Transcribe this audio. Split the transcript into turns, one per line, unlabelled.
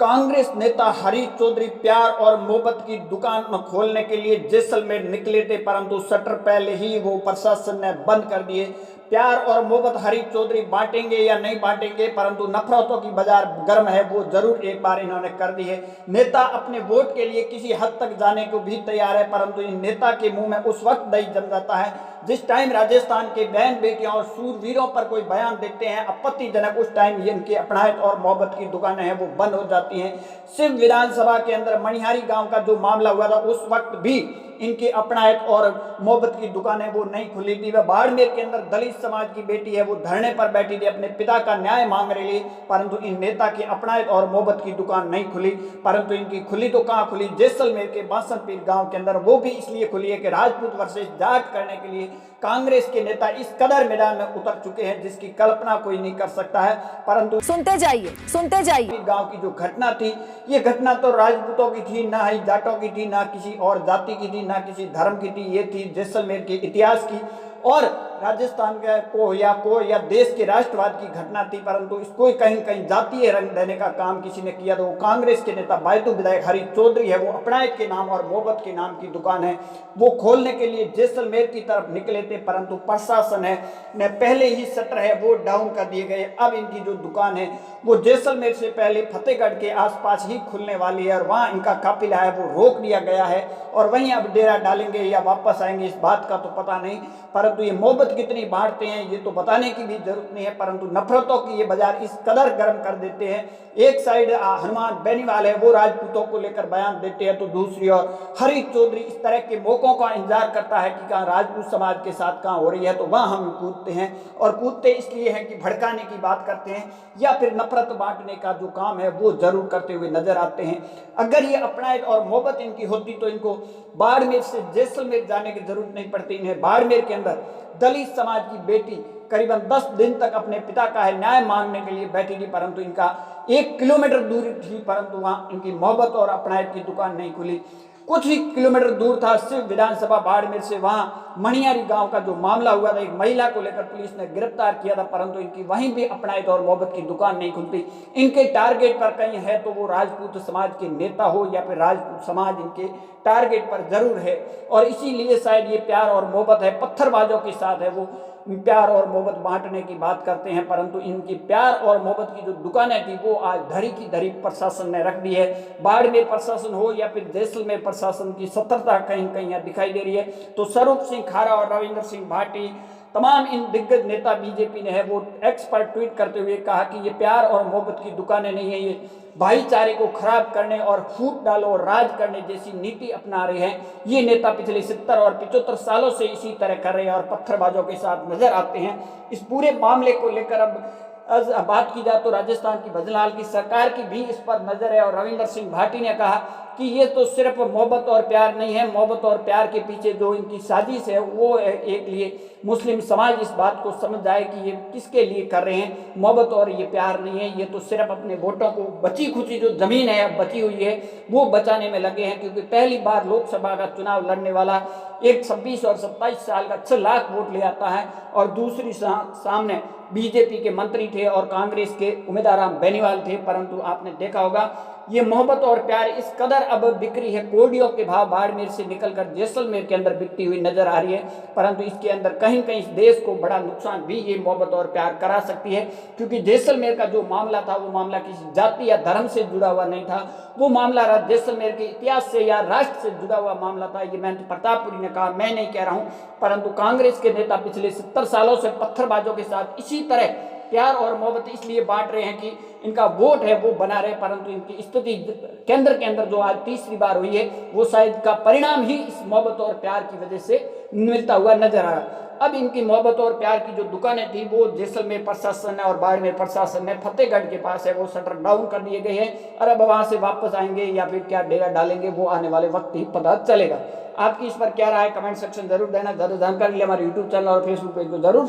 कांग्रेस नेता हरीश चौधरी प्यार और मोहब्बत की दुकान खोलने के लिए जैसलमेर निकले थे, परंतु शटर पहले ही वो प्रशासन ने बंद कर दिए। प्यार और मोहब्बत हरीश चौधरी बांटेंगे या नहीं बांटेंगे, परंतु नफरतों की बाजार गर्म है वो जरूर एक बार इन्होंने कर दी है। नेता अपने वोट के लिए किसी हद तक जाने को भी तैयार है, परंतु इन नेता के मुंह में उस वक्त दही जम जाता है जिस टाइम राजस्थान के बहन बेटियों और सूरवीरों पर कोई बयान देते हैं आपत्तिजनक, उस टाइम ये इनकी अपनाहट और मोहब्बत की दुकानें हैं वो बंद हो जाती हैं। सिर्फ विधानसभा के अंदर मणिहारी गांव का जो मामला हुआ था उस वक्त भी इनकी अपनाहट और मोहब्बत की दुकानें वो नहीं खुली थी। वह बाड़मेर के अंदर दलित समाज की बेटी है वो धरने पर बैठी थी, अपने पिता का न्याय मांग रही थी, परंतु इन नेता की अपनाहट और मोहब्बत की दुकान नहीं खुली। परंतु इनकी खुली तो कहाँ खुली, जैसलमेर के बासनपीर गांव के अंदर, वो भी इसलिए खुली है कि राजपूत वर्सेस जाट करने के लिए कांग्रेस के नेता इस कदर मैदान में उतर चुके हैं जिसकी कल्पना कोई नहीं कर सकता है। परंतु
सुनते जाइए
गांव की जो घटना थी, ये घटना तो राजपूतों की थी, ना ही जाटों की थी, ना किसी और जाति की थी, ना किसी धर्म की थी। ये थी जैसलमेर के इतिहास की और राजस्थान को या देश के राष्ट्रवाद की घटना थी, परंतु इसको कहीं कहीं जातीय रंग देने का काम किसी ने किया। तो वो कांग्रेस के नेता बायतू विधायक हरीश चौधरी है, वो अपनाहट के नाम और मोहब्बत के नाम की दुकान है वो खोलने के लिए जैसलमेर की तरफ निकले थे, परंतु प्रशासन है ने पहले ही शटर है वो डाउन कर दिए गए। अब इनकी जो दुकान है वो जैसलमेर से पहले फतेहगढ़ के आसपास ही खुलने वाली है और वहाँ इनका काफिला है वो रोक दिया गया है और वहीं अब डेरा डालेंगे या वापस आएंगे इस बात का तो पता नहीं, परंतु ये मोहब्बत कितनी बांटते हैं ये तो बताने की भी जरूरत नहीं है। परंतु नफरतों की ये बाजार इस कदर गर्म कर देते हैं। एक साइड हनुमान बेनीवाल है वो राजपूतों को लेकर बयान देते हैं, तो दूसरी ओर हरीश चौधरी इस तरह के मौकों का इंतजार करता है कि कहाँ राजपूत समाज के साथ कहाँ हो रही है तो वहाँ हम कूदते हैं। और कूदते इसलिए हैं कि भड़काने की बात करते हैं या फिर नफरत बांटने का जो काम है वो जरूर करते हुए नजर आते हैं। अगर ये अपनाहट और मोहब्बत इनकी होती तो इनको बाड़मेर से जैसलमेर जाने की जरूरत नहीं पड़ती। इन्हें बाड़मेर के अंदर दलित समाज की बेटी करीबन 10 दिन तक अपने पिता का है न्याय मांगने के लिए बैठी थी, परंतु इनका 1 किलोमीटर दूरी थी, परंतु वहां इनकी मोहब्बत और अपनाहट की दुकान नहीं खुली। कुछ ही किलोमीटर दूर था सिर्फ विधानसभा बाड़मेर से, वहां मणियारी गांव का जो मामला हुआ था, एक महिला को लेकर पुलिस ने गिरफ्तार किया था, परंतु इनकी वहीं भी अपनाहट और मोहब्बत की दुकान नहीं खुलती। इनके टारगेट पर कहीं है तो वो राजपूत समाज के नेता हो या फिर राजपूत समाज इनके टारगेट पर जरूर है और इसीलिए शायद ये प्यार और मोहब्बत है पत्थरबाजों के साथ है वो प्यार और मोहब्बत बांटने की बात करते हैं, परंतु इनकी प्यार और मोहब्बत की जो दुकानें थी वो आज धरी की धरी प्रशासन ने रख दी है। बाड़मेर प्रशासन हो या फिर जैसलमेर प्रशासन की सतर्कता कहीं कहीं यहाँ दिखाई दे रही है। तो स्वरूप सिंह खारा और रविंद्र सिंह भाटी तमाम इन दिग्गज नेता बीजेपी ने है वो एक्स पर ट्वीट करते हुए कहा कि ये प्यार और मोहब्बत की दुकानें नहीं है, ये भाईचारे को खराब करने और फूट डालो और राज करने जैसी नीति अपना रहे हैं। ये नेता पिछले 70 और 75 सालों से इसी तरह कर रहे हैं और पत्थरबाजों के साथ नजर आते हैं। इस पूरे मामले को लेकर अब बात की जाए तो राजस्थान की भजनलाल की सरकार की भी इस पर नजर है और रविंद्र सिंह भाटी ने कहा कि ये तो सिर्फ मोहब्बत और प्यार नहीं है, मोहब्बत और प्यार के पीछे जो इनकी साजिश है वो एक लिए मुस्लिम समाज इस बात को समझ जाए कि ये किसके लिए कर रहे हैं। मोहब्बत और ये प्यार नहीं है, ये तो सिर्फ अपने वोटों को बची खुची जो जमीन है बची हुई है वो बचाने में लगे हैं, क्योंकि पहली बार लोकसभा का चुनाव लड़ने वाला एक 26 और 27 साल का 6 लाख वोट ले आता है और दूसरी सामने बीजेपी के मंत्री थे और कांग्रेस के उम्मीदवार बेनीवाल थे। परंतु आपने देखा होगा ये मोहब्बत और प्यार इस कदर अब बिक्री है, कोडियों के भाव बाड़मेर से निकलकर जैसलमेर के अंदर बिकती हुई नजर आ रही है, परंतु इसके अंदर कहीं कहीं इस देश को बड़ा नुकसान भी ये मोहब्बत और प्यार करा सकती है, क्योंकि जैसलमेर का जो मामला था वो मामला किसी जाति या धर्म से जुड़ा हुआ नहीं था, वो मामला जैसलमेर के इतिहास से या राष्ट्र से जुड़ा हुआ मामला था। ये मैं प्रतापपुरी ने कहा, मैं नहीं कह रहा हूँ, परंतु कांग्रेस के नेता पिछले 70 सालों से पत्थरबाजों के साथ इसी तरह प्यार और मोहब्बत इसलिए बांट रहे हैं कि इनका वोट है वो बना रहे, परंतु इनकी स्थिति केंद्र के अंदर जो आज तीसरी बार हुई है वो शायद का परिणाम ही इस मोहब्बत और प्यार की वजह से मिलता हुआ नजर आ रहा। अब इनकी मोहब्बत और प्यार की जो दुकानें थी वो जैसलमेर प्रशासन ने और बाड़मेर प्रशासन ने फतेहगढ़ के पास है वो शटर डाउन कर दिए गए हैं और अब वहां से वापस आएंगे या फिर क्या डेरा डालेंगे वो आने वाले वक्त ही पता चलेगा। आपकी इस पर क्या राय कमेंट सेक्शन जरूर देना। ज्यादा जानकारी के लिए हमारे यूट्यूब चैनल और फेसबुक पेज को जरूर